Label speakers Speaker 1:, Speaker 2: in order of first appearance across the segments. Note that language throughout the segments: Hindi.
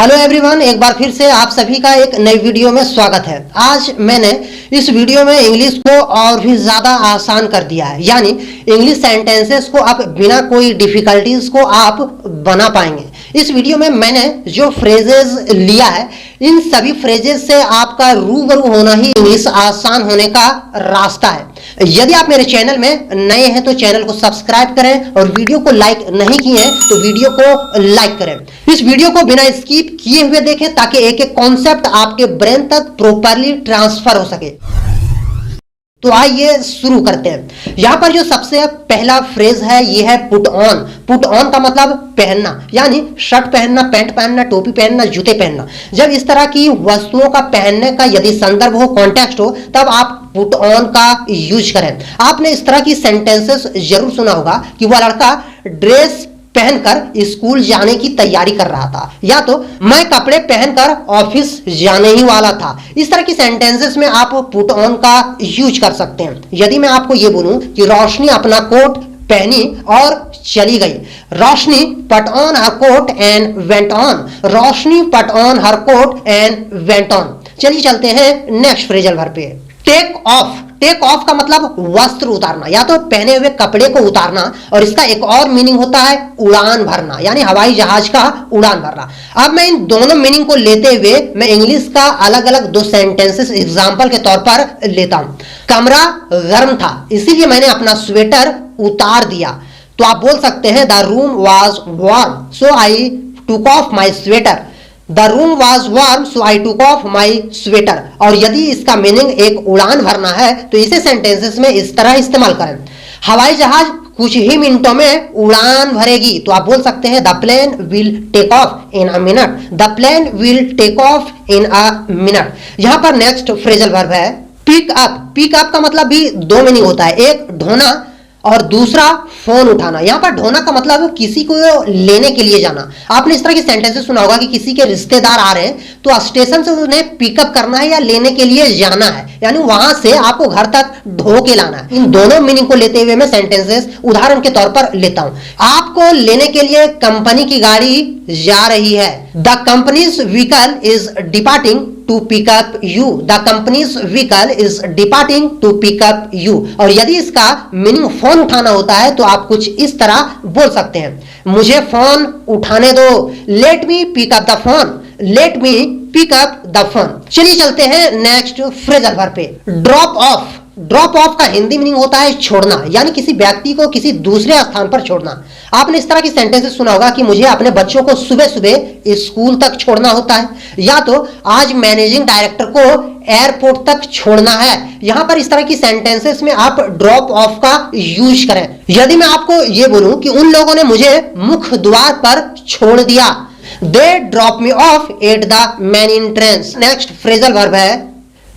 Speaker 1: हेलो एवरीवन, एक बार फिर से आप सभी का एक नई वीडियो में स्वागत है। आज मैंने इस वीडियो में इंग्लिश को और भी ज़्यादा आसान कर दिया है, यानी इंग्लिश सेंटेंसेस को आप बिना कोई डिफिकल्टीज को आप बना पाएंगे। इस वीडियो में मैंने जो फ्रेजेस लिया है, इन सभी फ्रेजेस से आपका रूबरू होना ही इंग्लिश आसान होने का रास्ता है। यदि आप मेरे चैनल में नए हैं तो चैनल को सब्सक्राइब करें और वीडियो को लाइक नहीं किए हैं तो वीडियो को लाइक करें। इस वीडियो को बिना स्किप किए हुए देखें ताकि एक एक कॉन्सेप्ट आपके ब्रेन तक प्रॉपरली ट्रांसफर हो सके। तो आइए शुरू करते हैं। यहां पर जो सबसे पहला फ्रेज है ये है पुट ऑन। पुट ऑन का मतलब पहनना, यानी शर्ट पहनना, पैंट पहनना, टोपी पहनना, जूते पहनना। जब इस तरह की वस्तुओं का पहनने का यदि संदर्भ हो, कॉन्टेक्स्ट हो, तब आप पुट ऑन का यूज करें। आपने इस तरह की सेंटेंसेस जरूर सुना होगा कि वह लड़का ड्रेस पहनकर स्कूल जाने की तैयारी कर रहा था, या तो मैं कपड़े पहनकर ऑफिस जाने ही वाला था। इस तरह की सेंटेंसेस में आप पुट ऑन का यूज कर सकते हैं। यदि मैं आपको यह बोलूं कि रोशनी अपना कोट पहनी और चली गई, Roshni put on her coat and went on. Roshni put on her coat and went on. चलिए चलते हैं नेक्स्ट फ्रेजल वर्ब पे। Take off. टेक ऑफ का मतलब वस्त्र उतारना, या तो पहने हुए कपड़े को उतारना, और इसका एक और मीनिंग होता है उड़ान भरना, यानी हवाई जहाज का उड़ान भरना। अब मैं इन दोनों मीनिंग को लेते हुए मैं इंग्लिश का अलग अलग दो सेंटेंसेस एग्जांपल के तौर पर लेता हूं। कमरा गर्म था इसीलिए मैंने अपना स्वेटर उतार दिया। तो आप बोल सकते हैं the room was warm so I took of my sweater. The room was warm so I took of my sweater. और यदि इसका मीनिंग एक उड़ान भरना है तो इसे सेंटेंसेस में इस तरह इस्तेमाल करें। हवाई जहाज कुछ ही मिनटों में उड़ान भरेगी। तो आप बोल सकते हैं the plane will take off in a minute. The plane will take off in a minute. यहां पर नेक्स्ट फ्रेजल वर्ब है पिक अप। पिक अप का मतलब भी दो मीनिंग होता है, एक ढोना और दूसरा फोन उठाना। यहां पर ढोना का मतलब किसी को लेने के लिए जाना। आपने इस तरह की सेंटेंसेस सुना होगा कि किसी के रिश्तेदार आ रहे हैं तो स्टेशन से उन्हें पिकअप करना है या लेने के लिए जाना है, यानी वहां से आपको घर तक ढो के लाना है। इन दोनों मीनिंग को लेते हुए मैं सेंटेंसेस उदाहरण के तौर पर लेता हूं। आपको लेने के लिए कंपनी की गाड़ी जा रही है। The companies vehicle is departing to pick up you. The company's vehicle is departing to pick up you. और यदि इसका मीनिंग फोन उठाना होता है तो आप कुछ इस तरह बोल सकते हैं, मुझे फोन उठाने दो। Let me pick up the phone. Let me pick up the phone. चलिए चलते हैं नेक्स्ट फ्रेजल वर्ब पे। Drop of. ड्रॉप ऑफ का हिंदी मीनिंग होता है छोड़ना, यानी किसी व्यक्ति को किसी दूसरे स्थान पर छोड़ना। आपने इस तरह की सेंटेंसेस सुना होगा कि मुझे अपने बच्चों को सुबह सुबह स्कूल तक छोड़ना होता है, या तो आज मैनेजिंग डायरेक्टर को एयरपोर्ट तक छोड़ना है। यहां पर इस तरह की सेंटेंसेस में आप ड्रॉप ऑफ का यूज करें। यदि मैं आपको यह बोलूं कि उन लोगों ने मुझे मुख्य द्वार पर छोड़ दिया, they drop me off at the main entrance. Next phrasal verb है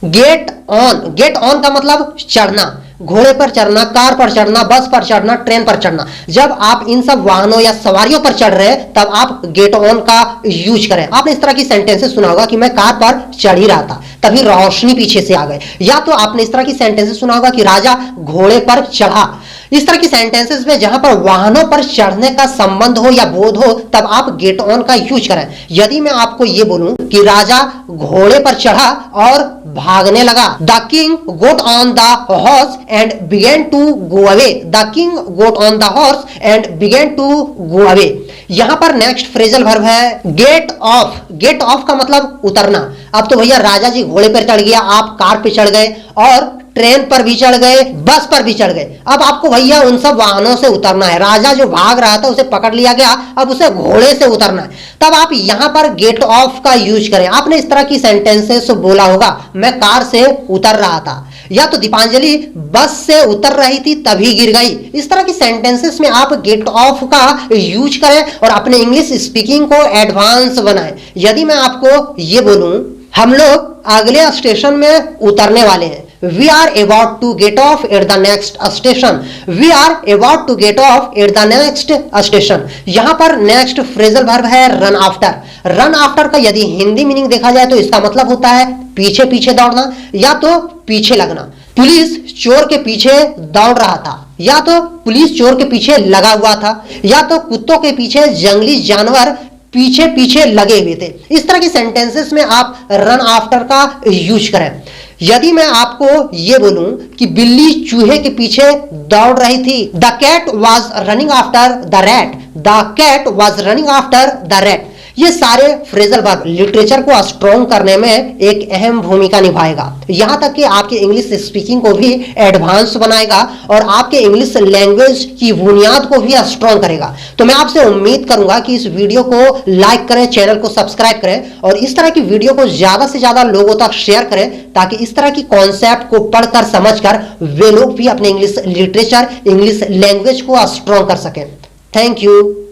Speaker 1: गेट ऑन। गेट ऑन का मतलब चढ़ना, घोड़े पर चढ़ना, कार पर चढ़ना, बस पर चढ़ना, ट्रेन पर चढ़ना। जब आप इन सब वाहनों या सवारियों पर चढ़ रहे हैं तब आप गेट ऑन का यूज करें। आपने इस तरह की सेंटेंसेस सुना होगा कि मैं कार पर चढ़ ही रहा था तभी रोशनी पीछे से आ गई, या तो आपने इस तरह की सेंटेंसेस सुना होगा कि राजा घोड़े पर चढ़ा। इस तरह की सेंटेंसेस में जहां पर वाहनों पर चढ़ने का संबंध हो या बोध हो तब आप गेट ऑन का यूज करें। यदि मैं आपको यह बोलूं कि राजा घोड़े पर चढ़ा और भागने लगा, the king got on the horse and began to go away. The king got on the horse and began to go away. यहां पर नेक्स्ट फ्रेजल वर्ब है गेट ऑफ। गेट ऑफ का मतलब उतरना। अब तो भैया राजा जी घोड़े पर चढ़ गया, आप कार पे चढ़ गए और ट्रेन पर भी चढ़ गए, बस पर भी चढ़ गए। अब आपको भैया उन सब वाहनों से उतरना है। राजा जो भाग रहा था उसे पकड़ लिया गया, अब उसे घोड़े से उतरना है। तब आप यहां पर गेट ऑफ का यूज करें। आपने इस तरह की सेंटेंसेस बोला होगा मैं कार से उतर रहा था, या तो दीपांजलि बस से उतर रही थी तभी गिर गई। इस तरह की सेंटेंसेस में आप गेट ऑफ का यूज करें और अपने इंग्लिश स्पीकिंग को एडवांस बनाएं। यदि मैं आपको ये बोलूं हम लोग अगले स्टेशन में उतरने वाले हैं, we are about to get off at the next station. We are about to get off at the next station. यहां पर नेक्स्ट फ्रेजल वर्ब है रन आफ्टर। रन आफ्टर का यदि हिंदी मीनिंग देखा जाए तो इसका मतलब होता है पीछे पीछे दौड़ना या तो पीछे लगना। पुलिस चोर के पीछे दौड़ रहा था, या तो पुलिस चोर के पीछे लगा हुआ था, या तो कुत्तों के पीछे जंगली जानवर पीछे पीछे लगे हुए थे। इस तरह के सेंटेंसेस में आप रन आफ्टर का यूज करें। यदि मैं आपको यह बोलूं कि बिल्ली चूहे के पीछे दौड़ रही थी, the cat was running after the rat, the cat was running after the rat, ये सारे फ्रेजल वर्ब लिटरेचर को स्ट्रॉन्ग करने में एक अहम भूमिका निभाएगा। यहां तक कि आपके इंग्लिश स्पीकिंग को भी एडवांस बनाएगा और आपके इंग्लिश लैंग्वेज की बुनियाद को भी स्ट्रॉन्ग करेगा। तो मैं आपसे उम्मीद करूंगा कि इस वीडियो को लाइक करें, चैनल को सब्सक्राइब करें और इस तरह की वीडियो को ज्यादा से ज्यादा लोगों तक शेयर करें, ताकि इस तरह की कॉन्सेप्ट को पढ़कर समझकर वे लोग भी अपने इंग्लिश लिटरेचर, इंग्लिश लैंग्वेज को स्ट्रॉन्ग कर सकें। Thank you.